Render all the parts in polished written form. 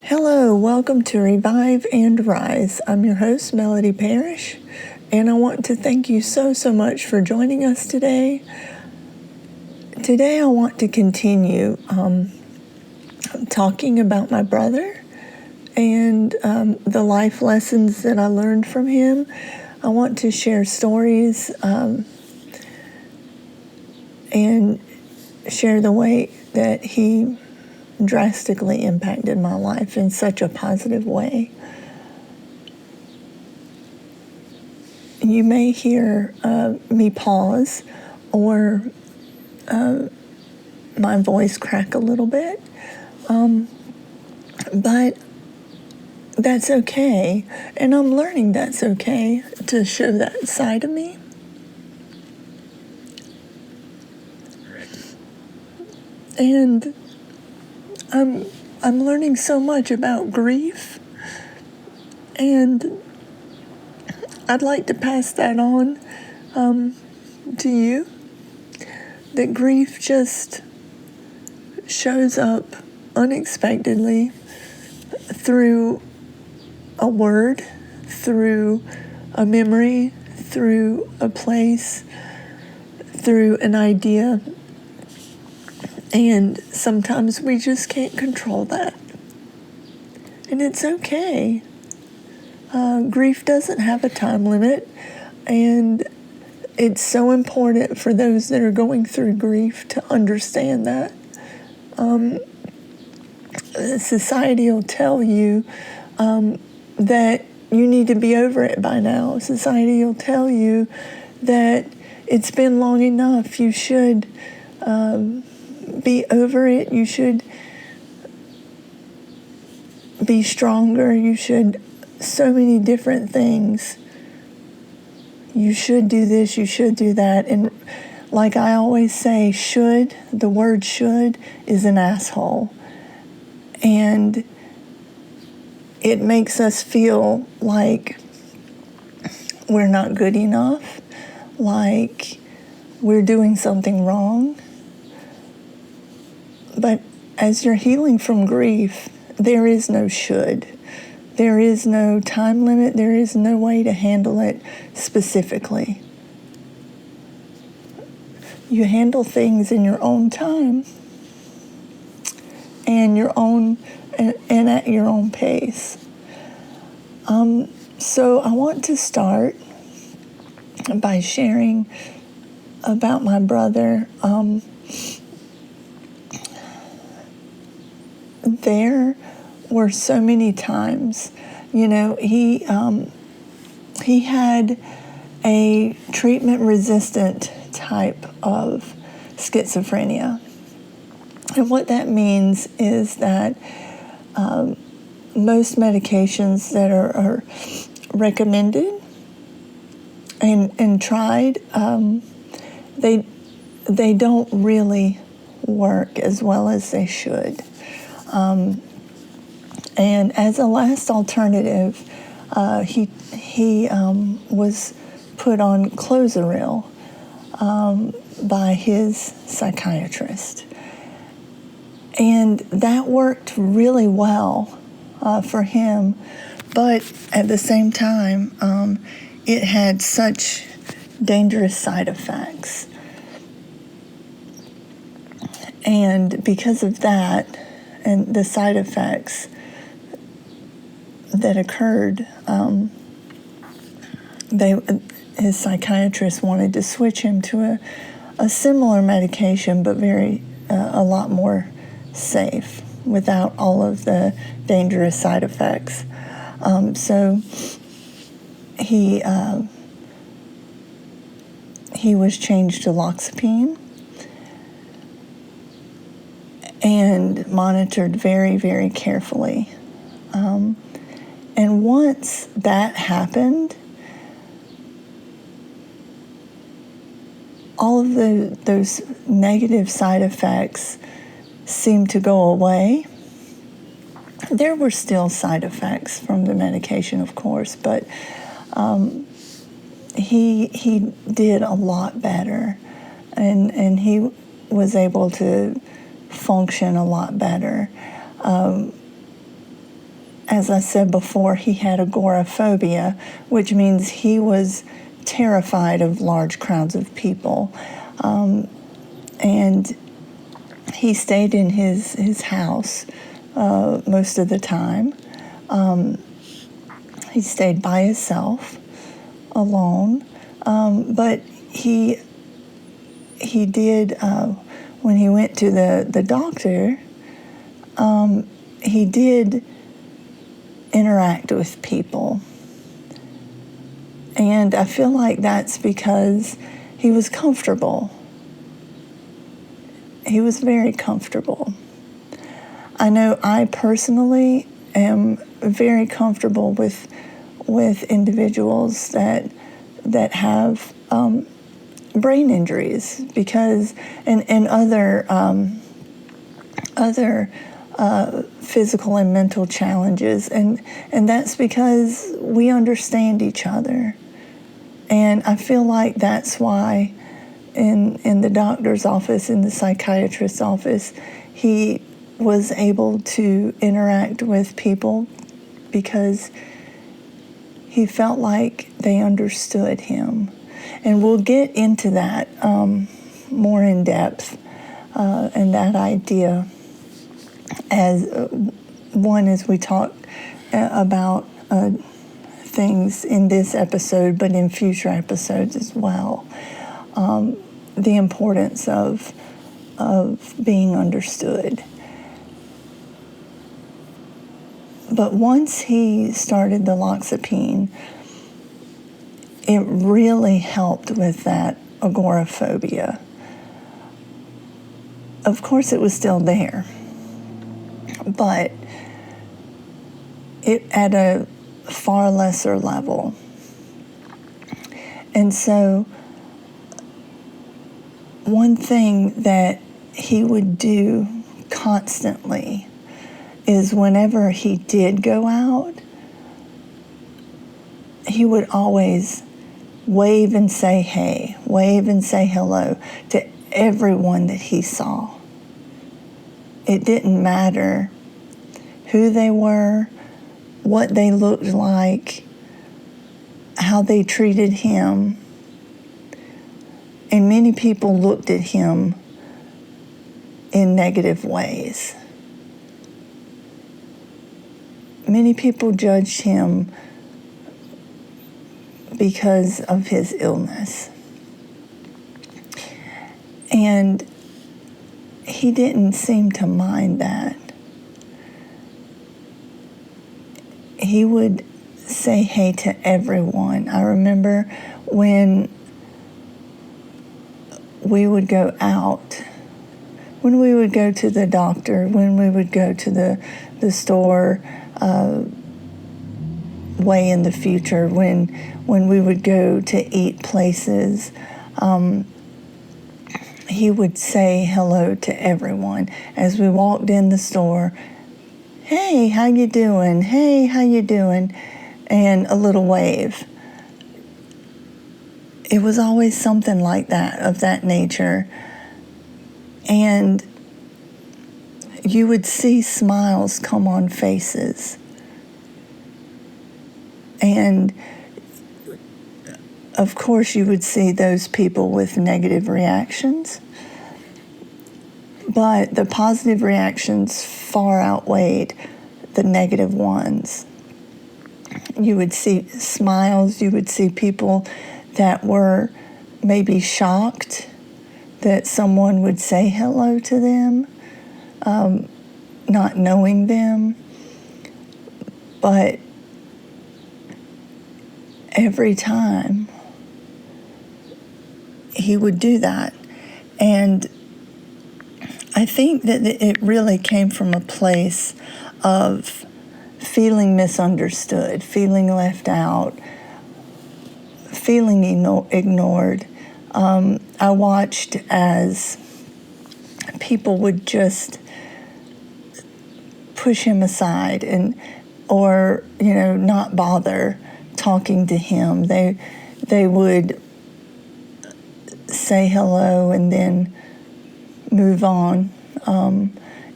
Hello, welcome to Revive and Rise. I'm your host, Melody Parrish, and I want to thank you so much for joining us today. Today, I want to continue talking about my brother and the life lessons that I learned from him. I want to share stories and share the way that he drastically impacted my life in such a positive way. You may hear me pause or my voice crack a little bit, but that's okay, and I'm learning that's okay to show that side of me. And I'm learning so much about grief, and I'd like to pass that on to you. That grief just shows up unexpectedly through a word, through a memory, through a place, through an idea. And sometimes we just can't control that. And it's okay. Grief doesn't have a time limit, and it's so important for those that are going through grief to understand that. Society will tell you that you need to be over it by now. Society will tell you that it's been long enough. You should be over it. You should be stronger. You should, so many different things. You should do this, you should do that. And like I always say, the word should is an asshole. And it makes us feel like we're not good enough, like we're doing something wrong. But as you're healing from grief, there is no should. There is no time limit. There is no way to handle it specifically. You handle things in your own time and at your own pace. So I want to start by sharing about my brother. There were so many times, he had a treatment-resistant type of schizophrenia. And what that means is that most medications that are recommended and tried, they don't really work as well as they should. And as a last alternative, he was put on Clozaril by his psychiatrist. And that worked really well for him, but at the same time, it had such dangerous side effects. And because of that, and the side effects that occurred, his psychiatrist wanted to switch him to a similar medication, but a lot more safe, without all of the dangerous side effects. So he was changed to Loxapine and monitored very, very carefully. And once that happened, all of those negative side effects seemed to go away. There were still side effects from the medication, of course, but he did a lot better, and he was able to function a lot better. as I said before, he had agoraphobia, which means he was terrified of large crowds of people. And he stayed in his house most of the time. He stayed by himself, alone. But he did, when he went to the doctor, he did interact with people. And I feel like that's because he was comfortable. He was very comfortable. I know I personally am very comfortable with individuals that have brain injuries because and other physical and mental challenges, and that's because we understand each other. And I feel like that's why in the doctor's office, in the psychiatrist's office, he was able to interact with people because he felt like they understood him. And we'll get into that more in depth, and that idea as we talk about things in this episode, but in future episodes as well. The importance of being understood. But once he started the loxapine, it really helped with that agoraphobia. Of course, it was still there, but it at a far lesser level. And so one thing that he would do constantly is whenever he did go out, he would always wave and say hey, wave and say hello to everyone that he saw. It didn't matter who they were, what they looked like, how they treated him. And many people looked at him in negative ways. Many people judged him because of his illness. And he didn't seem to mind that. He would say hey to everyone. I remember when we would go out, when we would go to the doctor, when we would go to the store, way in the future, when we would go to eat places, he would say hello to everyone. As we walked in the store, hey, how you doing? Hey, how you doing? And a little wave. It was always something like that, of that nature. And you would see smiles come on faces. And of course, you would see those people with negative reactions, but the positive reactions far outweighed the negative ones. You would see smiles, you would see people that were maybe shocked that someone would say hello to them, not knowing them, but every time he would do that. And I think that it really came from a place of feeling misunderstood, feeling left out, feeling ignored. I watched as people would just push him aside or not bother talking to him. They would say hello and then move on,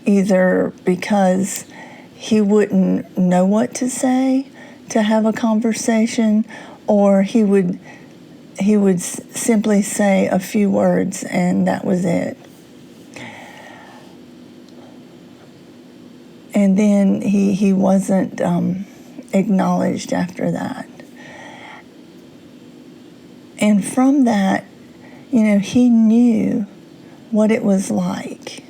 either because he wouldn't know what to say to have a conversation, or he would simply say a few words and that was it. And then he wasn't acknowledged after that. And from that, he knew what it was like.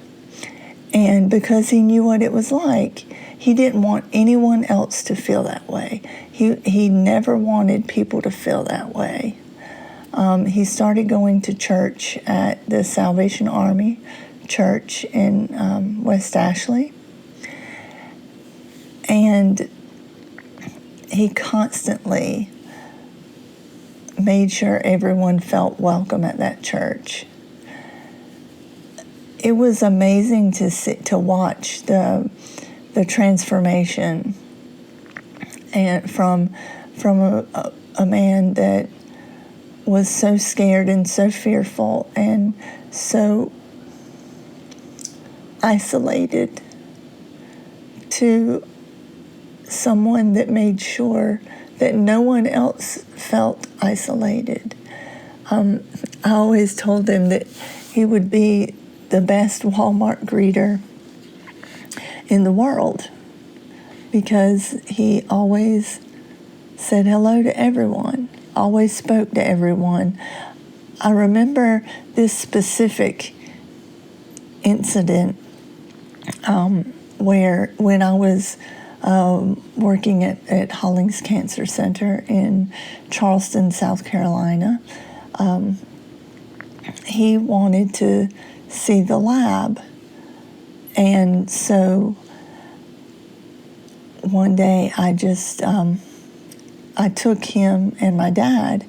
And because he knew what it was like, he didn't want anyone else to feel that way. He never wanted people to feel that way. He started going to church at the Salvation Army Church in West Ashley. And he constantly made sure everyone felt welcome at that church. It was amazing to watch the transformation, and from a man that was so scared and so fearful and so isolated to someone that made sure that no one else felt isolated. I always told him that he would be the best Walmart greeter in the world because he always said hello to everyone, always spoke to everyone. I remember this specific incident where when I was working at Hollings Cancer Center in Charleston, South Carolina, he wanted to see the lab. And so one day I just, I took him and my dad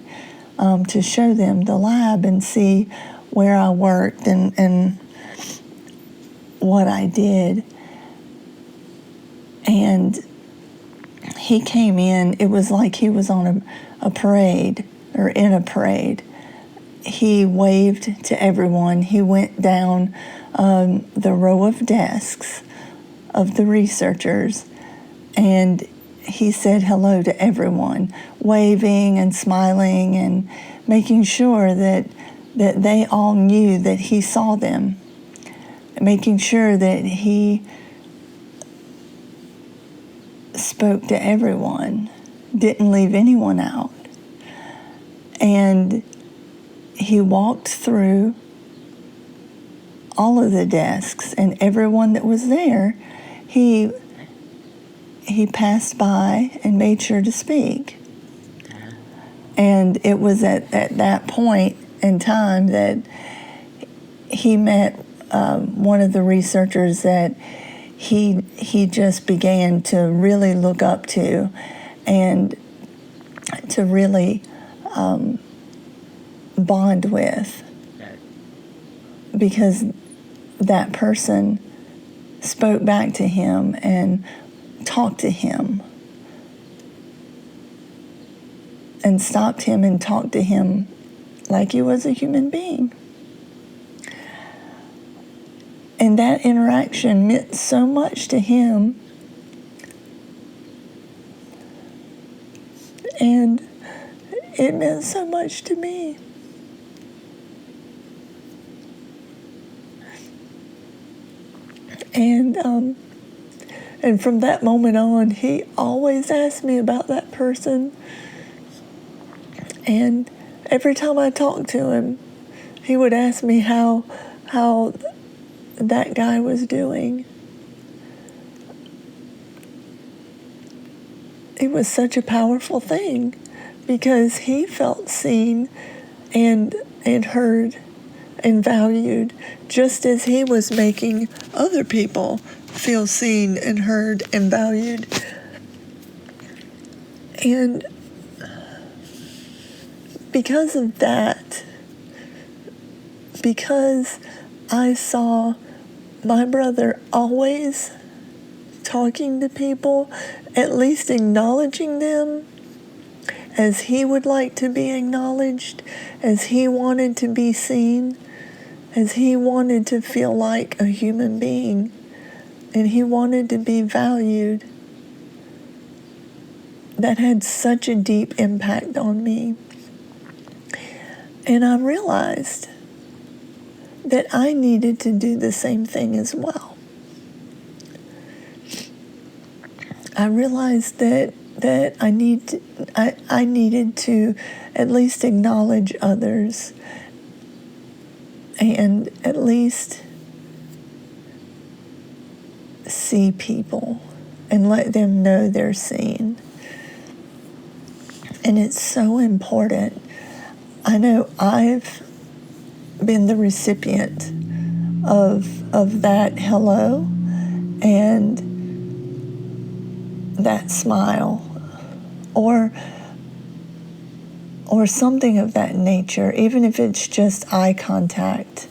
to show them the lab and see where I worked and what I did. And he came in, it was like he was on a parade or in a parade. He waved to everyone. He went down the row of desks of the researchers and he said hello to everyone, waving and smiling and making sure that they all knew that he saw them, making sure that he spoke to everyone, didn't leave anyone out. And he walked through all of the desks and everyone that was there, he passed by and made sure to speak. And it was at that point in time that he met one of the researchers that he just began to really look up to and to really bond with, because that person spoke back to him and talked to him and stopped him and talked to him like he was a human being. And that interaction meant so much to him. And it meant so much to me. And from that moment on, he always asked me about that person. And every time I talked to him, he would ask me how that guy was doing. It was such a powerful thing because he felt seen and heard and valued, just as he was making other people feel seen and heard and valued. And because of that, because I saw my brother always talking to people, at least acknowledging them as he would like to be acknowledged, as he wanted to be seen, as he wanted to feel like a human being, and he wanted to be valued. That had such a deep impact on me. And I realized that I needed to do the same thing as well. I realized that I needed to at least acknowledge others and at least see people and let them know they're seen. And it's so important. I know I've been the recipient of that hello and that smile or something of that nature, even if it's just eye contact.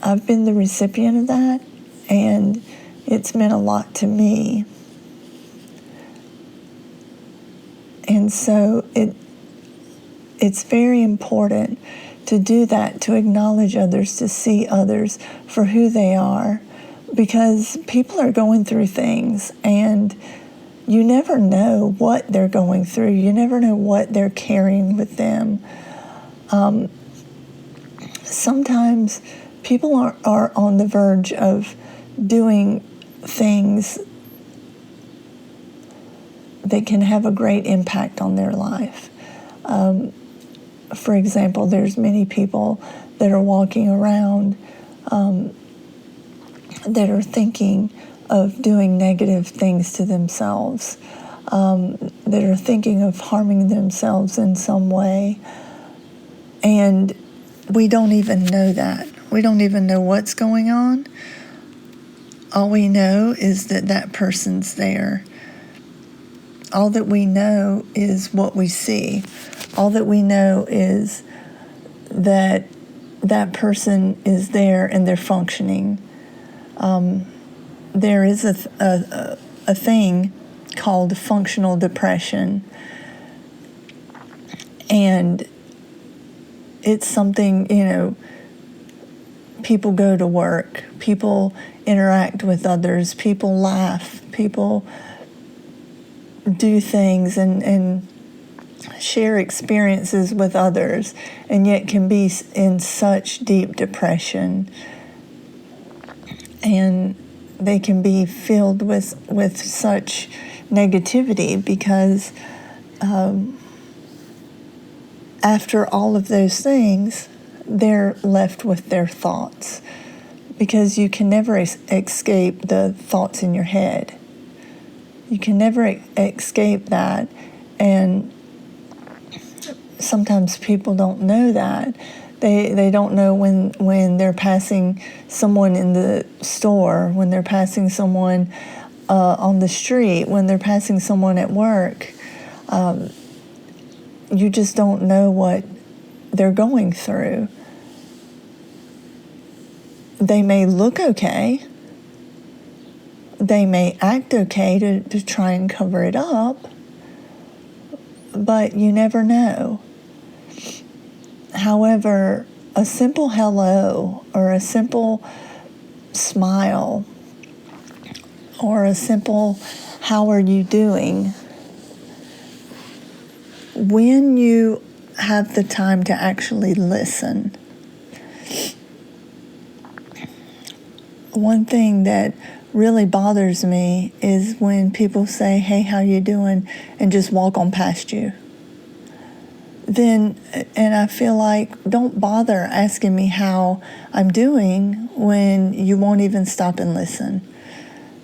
I've been the recipient of that, and it's meant a lot to me. And so it's very important to do that, to acknowledge others, to see others for who they are, because people are going through things, and you never know what they're going through. You never know what they're carrying with them. Sometimes people are on the verge of doing things that can have a great impact on their life. For example, there's many people that are walking around that are thinking of doing negative things to themselves, that are thinking of harming themselves in some way. And we don't even know that. We don't even know what's going on. All we know is that that person's there. All that we know is what we see. All that we know is that that person is there and they're functioning. There is a thing called functional depression, and it's something, people go to work, people interact with others, people laugh, people do things and share experiences with others, and yet can be in such deep depression, and they can be filled with such negativity because after all of those things, they're left with their thoughts, because you can never escape the thoughts in your head. You can never escape that, and sometimes people don't know that. They don't know when they're passing someone in the store, when they're passing someone on the street, when they're passing someone at work. You just don't know what they're going through. They may look okay. They may act okay to try and cover it up, but you never know. However, a simple hello or a simple smile or a simple "how are you doing," when you have the time to actually listen. One thing that really bothers me is when people say, "Hey, how you doing?" and just walk on past you. And I feel like, don't bother asking me how I'm doing when you won't even stop and listen.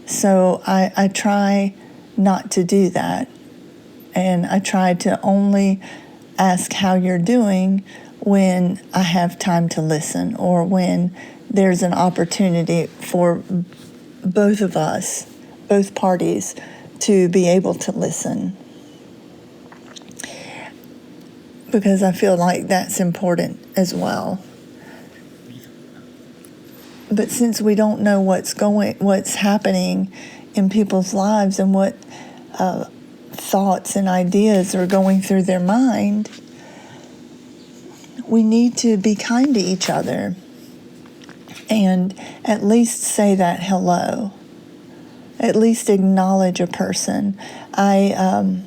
So I try not to do that. And I try to only ask how you're doing when I have time to listen, or when there's an opportunity for both of us, both parties, to be able to listen. Because I feel like that's important as well. But since we don't know what's happening in people's lives and what thoughts and ideas are going through their mind, we need to be kind to each other and at least say that hello. At least acknowledge a person. I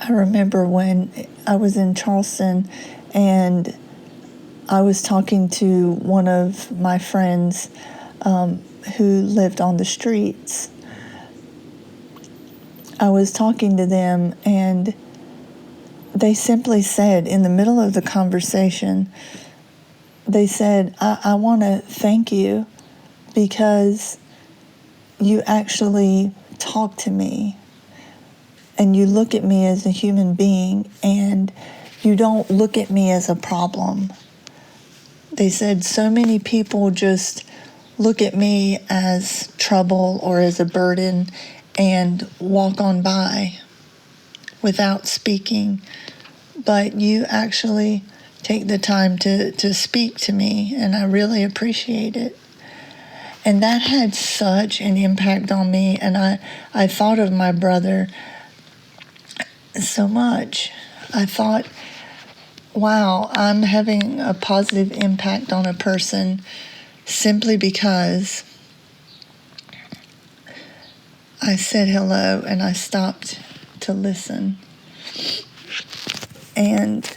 remember when I was in Charleston and I was talking to one of my friends who lived on the streets. I was talking to them and they simply said, in the middle of the conversation, they said, I want to thank you because you actually talk to me and you look at me as a human being and you don't look at me as a problem. They said so many people just look at me as trouble or as a burden and walk on by without speaking, but you actually take the time to speak to me, and I really appreciate it. And that had such an impact on me, and I thought of my brother so much. I thought, wow, I'm having a positive impact on a person simply because I said hello and I stopped to listen. And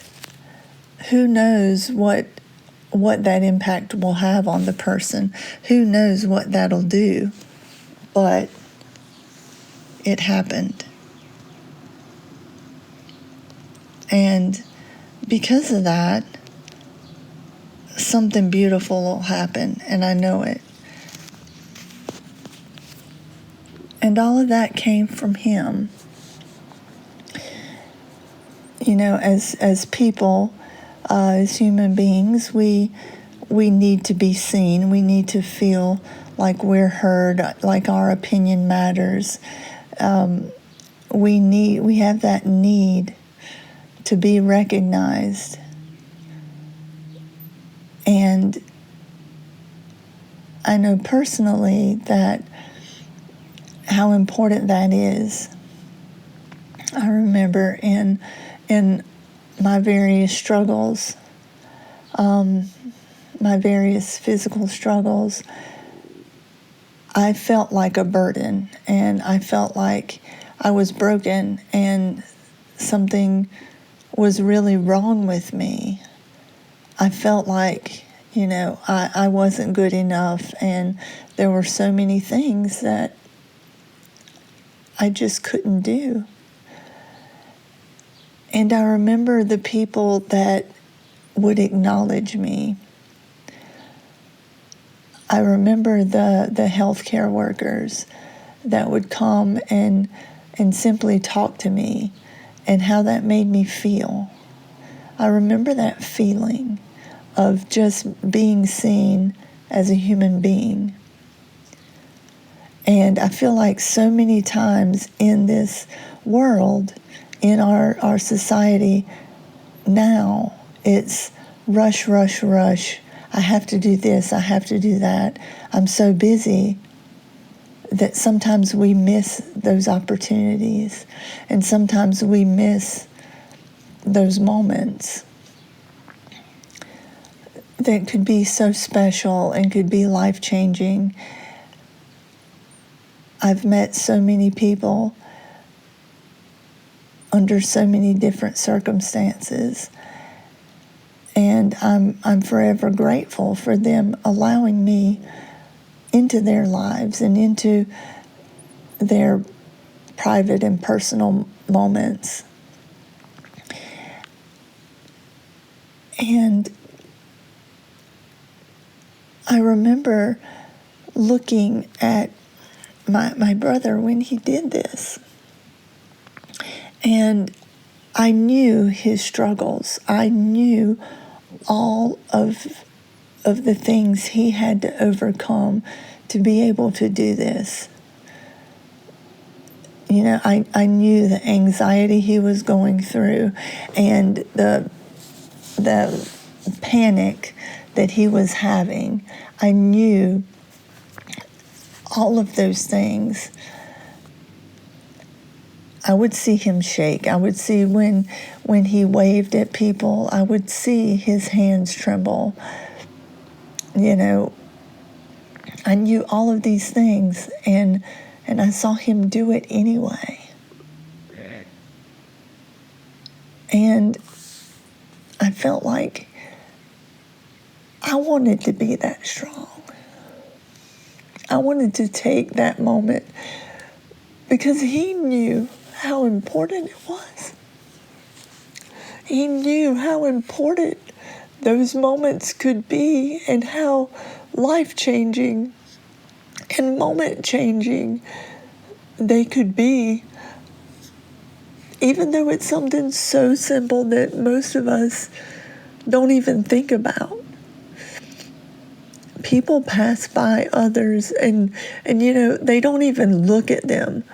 who knows what that impact will have on the person. Who knows what that'll do. But it happened. And because of that, something beautiful will happen, and I know it. And all of that came from him. You know, as people, as human beings, we need to be seen. We need to feel like we're heard, like our opinion matters. We have that need to be recognized. And I know personally that how important that is. I remember in my various struggles, my various physical struggles, I felt like a burden, and I felt like I was broken and something was really wrong with me. I felt like, you know, I wasn't good enough, and there were so many things that I just couldn't do. And I remember the people that would acknowledge me. I remember the healthcare workers that would come and simply talk to me and how that made me feel. I remember that feeling of just being seen as a human being. And I feel like so many times in this world, in our society now, it's rush, rush, rush. I have to do this, I have to do that. I'm so busy that sometimes we miss those opportunities, and sometimes we miss those moments that could be so special and could be life-changing. I've met so many people under so many different circumstances, and I'm forever grateful for them allowing me into their lives and into their private and personal moments. And I remember looking at my brother when he did this, and I knew his struggles. I knew all of the things he had to overcome to be able to do this. You know, I knew the anxiety he was going through and the panic that he was having. I knew all of those things. I would see him shake. I would see when he waved at people, I would see his hands tremble. You know, I knew all of these things, and I saw him do it anyway. And I felt like I wanted to be that strong. I wanted to take that moment because he knew how important it was. He knew how important those moments could be and how life-changing and moment-changing they could be, even though it's something so simple that most of us don't even think about. People pass by others and they don't even look at them.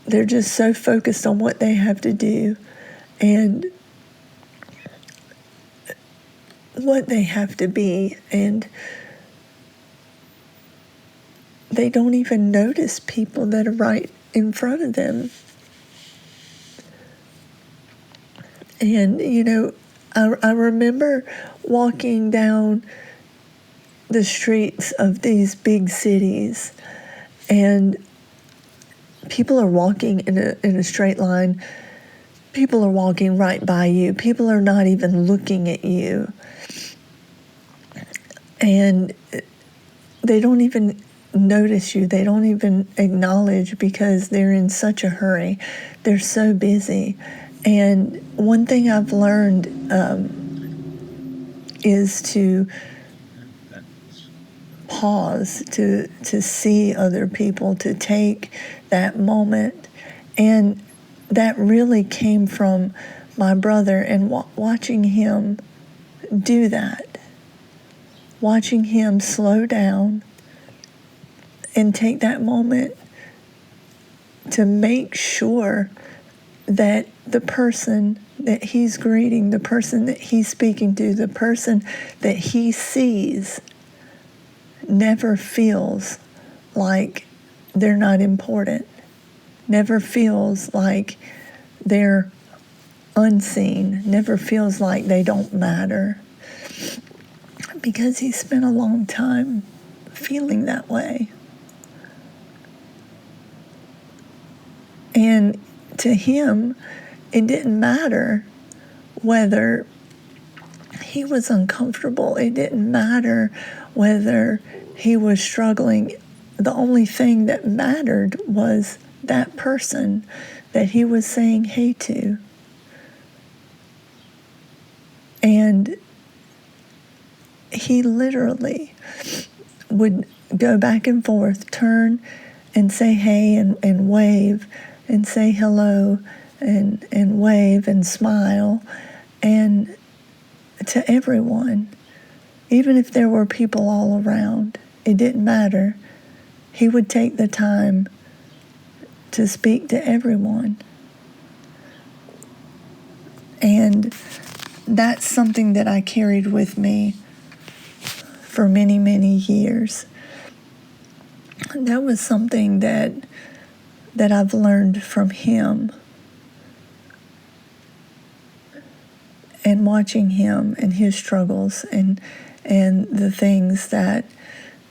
They're just so focused on what they have to do and what they have to be, and they don't even notice people that are right in front of them. And, I remember walking down the streets of these big cities, and people are walking in a straight line. People are walking right by you. People are not even looking at you. And they don't even notice you. They don't even acknowledge because they're in such a hurry. They're so busy. And one thing I've learned is to pause, to see other people, to take that moment. And that really came from my brother, and watching him do that, watching him slow down and take that moment to make sure that the person that he's greeting, the person that he's speaking to, the person that he sees never feels like they're not important, never feels like they're unseen, never feels like they don't matter, because he spent a long time feeling that way. And to him, it didn't matter whether he was uncomfortable. It didn't matter whether he was struggling. The only thing that mattered was that person that he was saying hey to. And he literally would go back and forth, turn and say hey and wave and say hello and wave and smile, and to everyone. Even if there were people all around, it didn't matter. He would take the time to speak to everyone. And that's something that I carried with me for many, many years. That was something that I've learned from him, and watching him and his struggles and the things that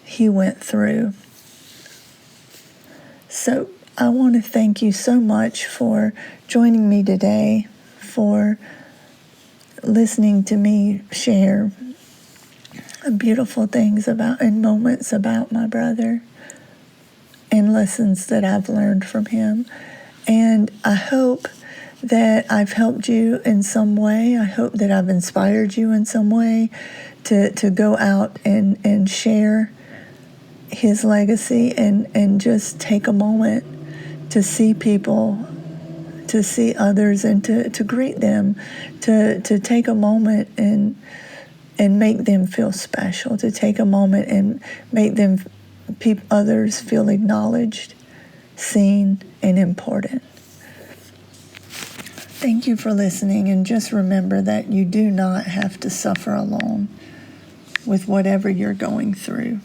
he went through. So I want to thank you so much for joining me today, for listening to me share beautiful things about and moments about my brother and lessons that I've learned from him. And I hope that I've helped you in some way. I hope that I've inspired you in some way to go out and share his legacy and just take a moment to see people, to see others, and to greet them, to take a moment and make them feel special, to take a moment and make them others feel acknowledged, seen, and important. Thank you for listening, and just remember that you do not have to suffer alone with whatever you're going through.